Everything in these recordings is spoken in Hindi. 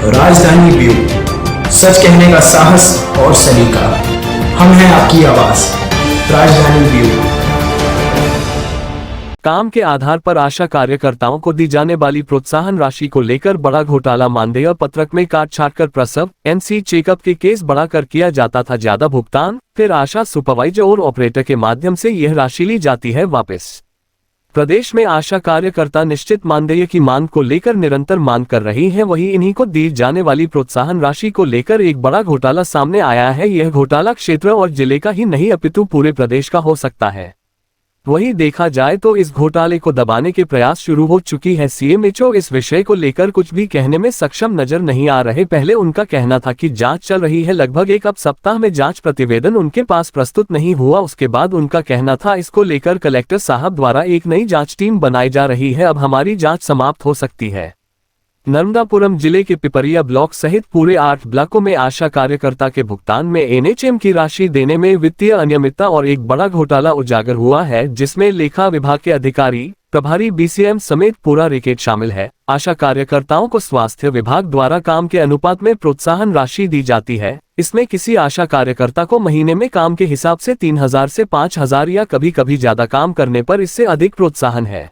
राजधानी ब्यूरो, सच कहने का साहस और सलीका। हम हैं आपकी आवाज। राजधानी ब्यूरो। काम के आधार पर आशा कार्यकर्ताओं को दी जाने वाली प्रोत्साहन राशि को लेकर बड़ा घोटाला। मानदेय पत्रक में काट छाट कर प्रसव एनसी चेकअप के केस बढ़ाकर किया जाता था ज्यादा भुगतान, फिर आशा सुपरवाइजर और ऑपरेटर के माध्यम से यह राशि ली जाती है वापस। प्रदेश में आशा कार्यकर्ता निश्चित मानदेय की मांग को लेकर निरंतर मांग कर रही हैं, वहीं इन्हीं को दी जाने वाली प्रोत्साहन राशि को लेकर एक बड़ा घोटाला सामने आया है। यह घोटाला क्षेत्र और जिले का ही नहीं अपितु पूरे प्रदेश का हो सकता है। वहीं देखा जाए तो इस घोटाले को दबाने के प्रयास शुरू हो चुकी है। सीएमएचओ इस विषय को लेकर कुछ भी कहने में सक्षम नजर नहीं आ रहे। पहले उनका कहना था कि जांच चल रही है, लगभग एक सप्ताह में जांच प्रतिवेदन उनके पास प्रस्तुत नहीं हुआ। उसके बाद उनका कहना था इसको लेकर कलेक्टर साहब द्वारा एक नई जांच टीम बनाई जा रही है, अब हमारी जांच समाप्त हो सकती है। नर्मदापुरम जिले के पिपरिया ब्लॉक सहित पूरे 8 ब्लॉकों में आशा कार्यकर्ता के भुगतान में एनएचएम की राशि देने में वित्तीय अनियमितता और एक बड़ा घोटाला उजागर हुआ है, जिसमें लेखा विभाग के अधिकारी, प्रभारी बीसीएम समेत पूरा रैकेट शामिल है। आशा कार्यकर्ताओं को स्वास्थ्य विभाग द्वारा काम के अनुपात में प्रोत्साहन राशि दी जाती है। इसमें किसी आशा कार्यकर्ता को महीने में काम के हिसाब से 3000 से 5000 या कभी कभी ज्यादा काम करने पर इससे अधिक प्रोत्साहन है।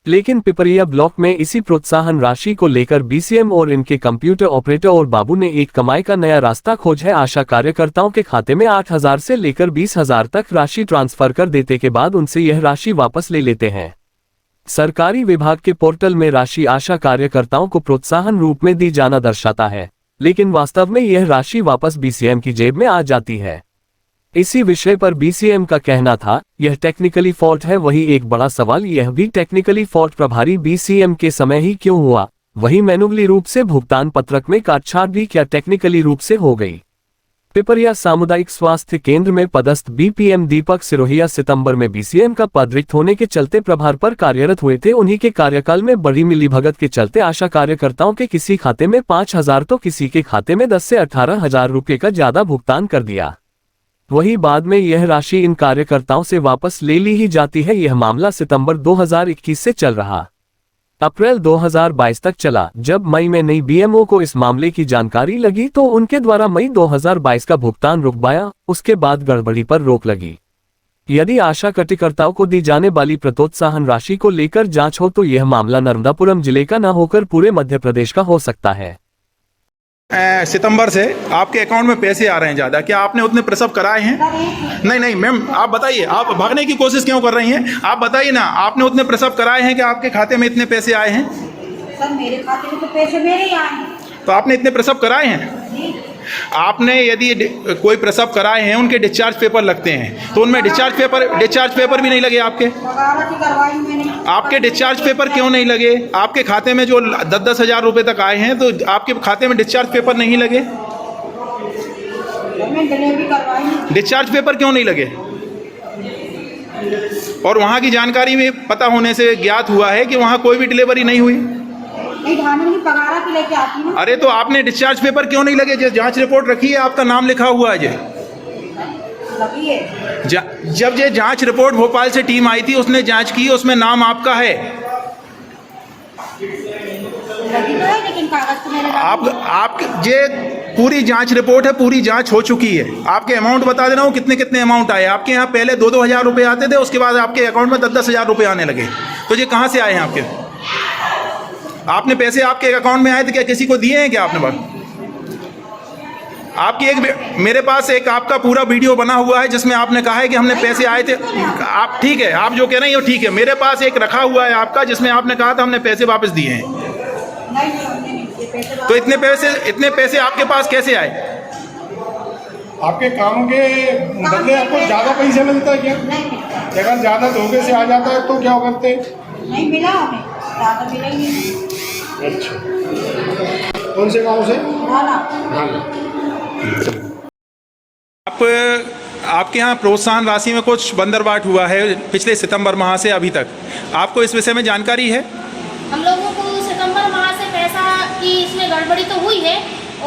लेकिन पिपरिया ब्लॉक में इसी प्रोत्साहन राशि को लेकर बीसीएम और इनके कंप्यूटर ऑपरेटर और बाबू ने एक कमाई का नया रास्ता खोजा है। आशा कार्यकर्ताओं के खाते में 8000 से लेकर 20000 तक राशि ट्रांसफर कर देने के बाद उनसे यह राशि वापस ले लेते हैं। सरकारी विभाग के पोर्टल में राशि आशा कार्यकर्ताओं को प्रोत्साहन रूप में दी जाना दर्शाता है, लेकिन वास्तव में यह राशि वापस बीसीएम की जेब में आ जाती है। इसी विषय पर बीसीएम का कहना था यह टेक्निकली फॉल्ट है। वही एक बड़ा सवाल यह भी टेक्निकली फॉल्ट प्रभारी बीसीएम के समय ही क्यों हुआ? वही मैनुअली रूप से भुगतान पत्रक में काटछाट भी क्या टेक्निकली रूप से हो गई? पिपरिया सामुदायिक स्वास्थ्य केंद्र में पदस्थ बीपीएम दीपक सिरोहिया सितंबर में बीसीएम का पद रिक्त होने के चलते प्रभार पर कार्यरत हुए थे। उन्हीं के कार्यकाल में बड़ी मिलीभगत के चलते आशा कार्यकर्ताओं के किसी खाते में 5000 तो किसी के खाते में 10 से 18,000 रुपये का ज्यादा भुगतान कर दिया। वही बाद में यह राशि इन कार्यकर्ताओं से वापस ले ली ही जाती है। यह मामला सितंबर 2021 से चल रहा, अप्रैल 2022 तक चला। जब मई में नई बीएमओ को इस मामले की जानकारी लगी तो उनके द्वारा मई 2022 का भुगतान रुकवाया। उसके बाद गड़बड़ी पर रोक लगी। यदि आशा कार्यकर्ताओं को दी जाने वाली प्रोत्साहन राशि को लेकर जांच हो तो यह मामला नर्मदापुरम जिले का न होकर पूरे मध्य प्रदेश का हो सकता है। सितंबर से आपके अकाउंट में पैसे आ रहे हैं ज़्यादा, क्या आपने उतने प्रसव कराए हैं? नहीं मैम, आप बताइए, आप भागने की कोशिश क्यों कर रही हैं? आप बताइए ना, आपने उतने प्रसव कराए हैं कि आपके खाते में इतने पैसे आए हैं? सर मेरे खाते में तो पैसे मेरे ही आए हैं। तो आपने इतने प्रसव कराए हैं? आपने यदि कोई प्रसव कराए हैं, उनके डिस्चार्ज पेपर लगते हैं, तो उनमें डिस्चार्ज पेपर भी नहीं लगे आपके? आपके डिस्चार्ज पेपर क्यों नहीं लगे? आपके खाते में जो 10-10 हज़ार रुपये तक आए हैं, तो आपके खाते में डिस्चार्ज पेपर नहीं लगे? डिस्चार्ज पेपर क्यों नहीं लगे? और वहाँ की जानकारी में पता होने से ज्ञात हुआ है कि वहाँ कोई भी डिलीवरी नहीं हुई। लेके आती हूं। अरे तो आपने डिस्चार्ज पेपर क्यों नहीं लगे? जांच रिपोर्ट रखी है, आपका नाम लिखा हुआ है। जब ये जांच रिपोर्ट भोपाल से टीम आई थी, उसने जांच की, उसमें नाम आपका है। लेकिन कागज तो मेरे आप ये पूरी जांच रिपोर्ट है, पूरी जांच हो चुकी है। आपके अमाउंट बता दे रहा हूँ, कितने अमाउंट आए आपके यहाँ। पहले 2-2 हज़ार रुपये आते थे, उसके बाद आपके अकाउंट में 10-10 हज़ार रुपये आने लगे। तो ये कहाँ से आए हैं आपके? आपने पैसे आपके अकाउंट में आए थे, क्या किसी को दिए हैं क्या आपने? बात आपकी एक, मेरे पास एक आपका पूरा वीडियो बना हुआ है जिसमें आपने कहा है कि हमने पैसे आए थे। आप ठीक है, आप जो कह रहे हैं वो ठीक है। मेरे पास एक रखा हुआ है आपका जिसमें आपने कहा था हमने पैसे वापस दिए हैं। तो इतने पैसे आपके पास कैसे आए? आपके काम के बदले आपको ज़्यादा पैसे मिलता है क्या? अगर ज़्यादा धोखे से आ जाता है तो क्या करते? नहीं मिला हमें, ज़्यादा मिला ही नहीं। अच्छा, कौन से गांव से? आपके यहाँ प्रोत्साहन राशि में कुछ बंदरबाट हुआ है पिछले सितंबर माह से अभी तक, आपको इस विषय में जानकारी है? हम लोगों को सितंबर माह से पैसा की इसमें गड़बड़ी तो हुई है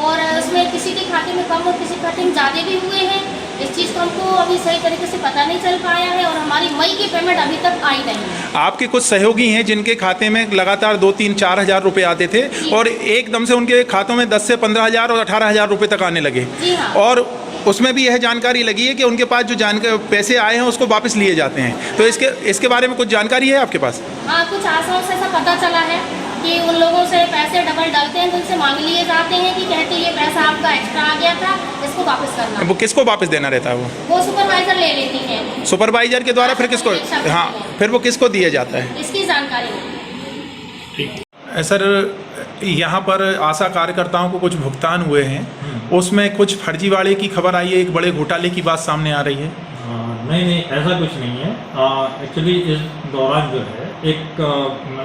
और उसमें किसी के खाते में कम और किसी के खाते में ज़्यादा भी हुए हैं। इस चीज़ को हमको अभी सही तरीके से पता नहीं चल पाया है और हमारी मई की पेमेंट अभी तक आई नहीं है। आपके कुछ सहयोगी हैं जिनके खाते में लगातार 2-3-4 हज़ार रुपये आते थे और एकदम से उनके खातों में 10 से 15 हज़ार और 18 हज़ार रुपये तक आने लगे। जी हाँ। और उसमें भी यह जानकारी लगी है कि उनके पास जो पैसे आए हैं उसको वापस लिए जाते हैं। तो इसके बारे में कुछ जानकारी है आपके पास? हाँ, कुछ आसाओं से ऐसा पता चला है कि उन लोगों से पैसे डबल डालते हैं तो उनसे मांग लिए जाते हैं कि कहते ये पैसा आपका एक्स्ट्रा आ गया था, इसको वापस करना। वो किसको वापस देना रहता है? वो सुपरवाइजर ले लेती है। सुपरवाइजर के द्वारा फिर किसको? हाँ, फिर वो किसको दिया जाता है? इसकी जानकारी नहीं। सर, यहाँ पर आशा कार्यकर्ताओं को कुछ भुगतान हुए हैं, उसमें कुछ फर्जीवाड़े की खबर आई है, एक बड़े घोटाले की बात सामने आ रही है। नहीं, ऐसा कुछ नहीं है। एक्चुअली इस दौरान जो है एक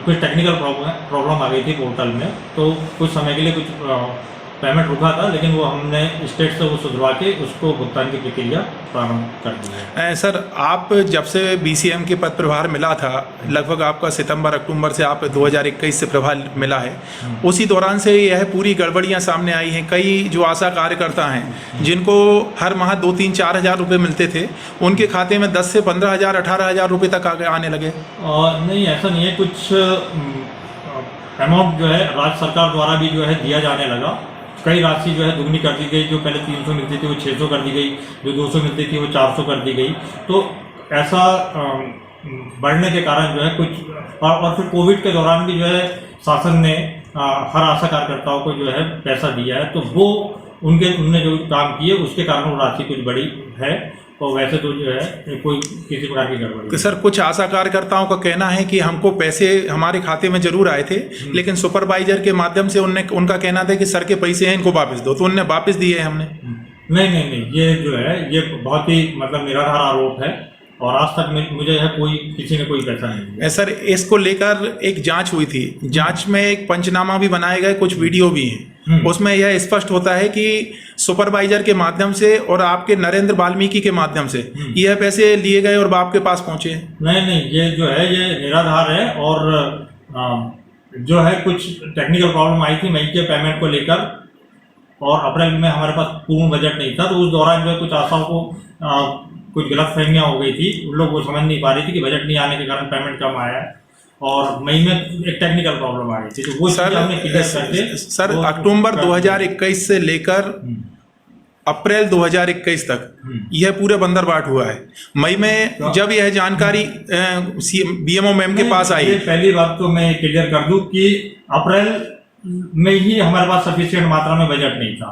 कुछ टेक्निकल प्रॉब्लम आ गई थी पोर्टल में, तो कुछ समय के लिए कुछ पेमेंट रुका था, लेकिन वो हमने स्टेट से वो सुधरवा के उसको भुगतान की प्रक्रिया प्रारंभ कर दी है। सर, आप जब से BCM के पद प्रभार मिला था, लगभग आपका सितंबर-अक्टूबर से आप 2021 से प्रभार मिला है, उसी दौरान से यह पूरी गड़बड़ियां सामने आई हैं। कई जो आशा कार्यकर्ता हैं जिनको हर माह 2-3-4 हज़ार रुपये मिलते थे, उनके खाते में 10 से 15 हज़ार 18 हज़ार रुपये तक आने लगे। नहीं, ऐसा नहीं है। कुछ अमाउंट जो है राज्य सरकार द्वारा भी जो है दिया जाने लगा। कई राशि जो है दुगनी कर दी गई। जो पहले 300 मिलती थी वो 600 कर दी गई, जो 200 मिलती थी वो 400 कर दी गई। तो ऐसा बढ़ने के कारण जो है कुछ और फिर कोविड के दौरान भी जो है शासन ने हर आशा कार्यकर्ताओं को जो है पैसा दिया है, तो वो उनने जो काम किए उसके कारण वो राशि कुछ बड़ी है। और वैसे तो जो है कोई किसी प्रकार की गड़बड़ी। सर, कुछ आशा कार्यकर्ताओं का कहना है कि हमको पैसे हमारे खाते में जरूर आए थे, लेकिन सुपरवाइजर के माध्यम से उनका कहना था कि सर के पैसे हैं, इनको वापस दो, तो उनने वापस दिए हैं हमने। नहीं, ये जो है ये बहुत ही मतलब निराधार आरोप है और आज तक मुझे है किसी ने कोई पैसा नहीं दिया। सर, इसको लेकर एक जांच हुई थी, जांच में एक पंचनामा भी बनाए गए, कुछ वीडियो भी हैं। उसमें यह स्पष्ट होता है कि सुपरवाइजर के माध्यम से और आपके नरेंद्र वाल्मीकि के माध्यम से यह पैसे लिए गए और आपके पास पहुंचे। नहीं, ये जो है ये निराधार है। और जो है कुछ टेक्निकल प्रॉब्लम आई थी मई के पेमेंट को लेकर, और अप्रैल में हमारे पास पूर्ण बजट नहीं था, तो उस दौरान जो है कुछ आशाओं को कुछ गलतफहमियां हो गई थी। उन लोग वो समझ नहीं पा रही थी कि बजट नहीं आने के कारण पेमेंट कम आया है, और मई में एक टेक्निकल प्रॉब्लम आ गई थी। तो वो सर अक्टूबर 2021 से लेकर अप्रैल 2021 तक यह पूरे बंदरबाट हुआ है। मई में जब यह जानकारी BMO मैम के पास आई, पहली बात तो मैं क्लियर कर दूं कि अप्रैल में ही हमारे पास सफिशिएंट मात्रा में बजट नहीं था।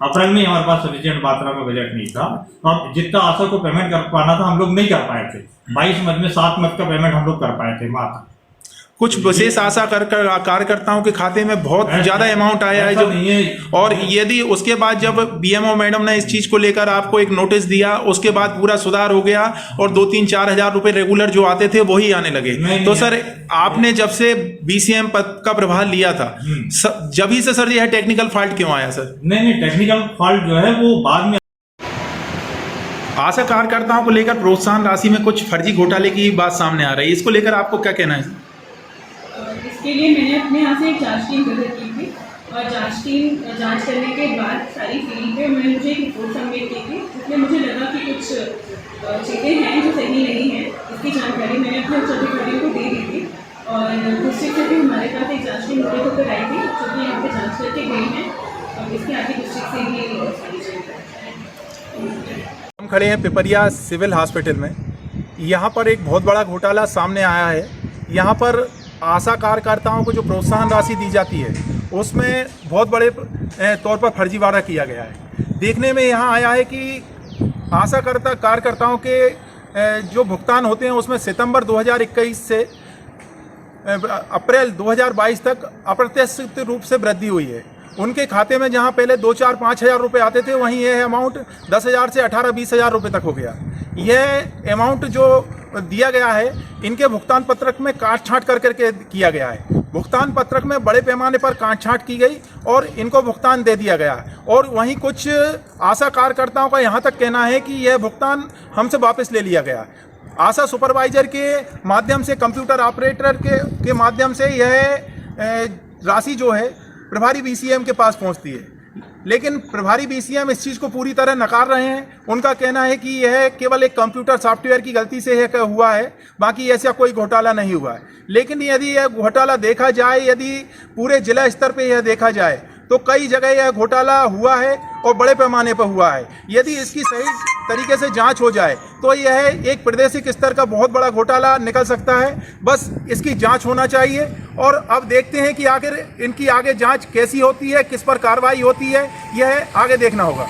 अप्रैल में हमारे पास सफिशिएंट मात्रा में बजट नहीं था, और जितना आशा को पेमेंट कर पाना था हम लोग नहीं कर पाए थे। 22 मई में 7 मई का पेमेंट हम लोग कर पाए थे मात्र। कुछ विशेष आशा कार्यकर्ताओं के खाते में बहुत ज़्यादा अमाउंट आया है जो, और यदि उसके बाद जब BMO मैडम ने इस चीज़ को लेकर आपको एक नोटिस दिया, उसके बाद पूरा सुधार हो गया और 2-3-4 हज़ार रुपये रेगुलर जो आते थे वही आने लगे। तो सर, आपने जब से BCM पद का प्रभार लिया था, जब ही से सर यह टेक्निकल फॉल्ट क्यों आया सर? नहीं, टेक्निकल फॉल्ट जो है वो बाद में। आशा कार्यकर्ताओं को लेकर प्रोत्साहन राशि में कुछ फर्जी घोटाले की बात सामने आ रही है, इसको लेकर आपको क्या कहना है? इसके लिए मैंने अपने यहाँ से एक जांच टीम गठित की थी, और जांच टीम जांच करने के बाद सारी फील्ड पे मुझे एक रिपोर्ट सबमिट की थी, जिसमें मुझे लगा कि कुछ चीज़ें हैं जो सही नहीं है। इसकी जानकारी मैंने अपने उच्च अधिकारियों को दे दी थी, और डिस्ट्रिक्ट से भी हमारे पास एक जांच टीम गठित होकर आई थी, जो कि यहाँ पे जाँच करके गई है, और इसके आगे डिस्ट्रिक्ट से भी सारी जानकारी। हम खड़े हैं पिपरिया सिविल हॉस्पिटल में। यहाँ पर एक बहुत बड़ा घोटाला सामने आया है। यहाँ पर आशा कार्यकर्ताओं को जो प्रोत्साहन राशि दी जाती है उसमें बहुत बड़े तौर पर फर्जीवाड़ा किया गया है। देखने में यहाँ आया है कि आशा कार्यकर्ताओं के जो भुगतान होते हैं उसमें सितंबर 2021 से अप्रैल 2022 तक अप्रत्याशित रूप से वृद्धि हुई है। उनके खाते में जहां पहले 2-4-5 हज़ार रुपये आते थे, वहीं यह अमाउंट 10,000 से 18-20 हज़ार रुपये तक हो गया। यह अमाउंट जो दिया गया है इनके भुगतान पत्रक में काट छांट करके किया गया है। भुगतान पत्रक में बड़े पैमाने पर काट छांट की गई और इनको भुगतान दे दिया गया। और वहीं कुछ आशा कार्यकर्ताओं का यहाँ तक कहना है कि यह भुगतान हमसे वापस ले लिया गया। आशा सुपरवाइजर के माध्यम से, कंप्यूटर ऑपरेटर के माध्यम से यह राशि जो है प्रभारी BCM के पास पहुंचती है। लेकिन प्रभारी बीसीएम इस चीज़ को पूरी तरह नकार रहे हैं। उनका कहना है कि यह केवल एक कंप्यूटर सॉफ्टवेयर की गलती से हुआ है, बाकी ऐसा कोई घोटाला नहीं हुआ है। लेकिन यदि यह घोटाला देखा जाए, यदि पूरे जिला स्तर पर यह देखा जाए तो कई जगह यह घोटाला हुआ है और बड़े पैमाने पर हुआ है। यदि इसकी सही तरीके से जांच हो जाए तो यह एक प्रादेशिक स्तर का बहुत बड़ा घोटाला निकल सकता है। बस इसकी जांच होना चाहिए और अब देखते हैं कि आखिर इनकी आगे जांच कैसी होती है, किस पर कार्रवाई होती है, यह आगे देखना होगा।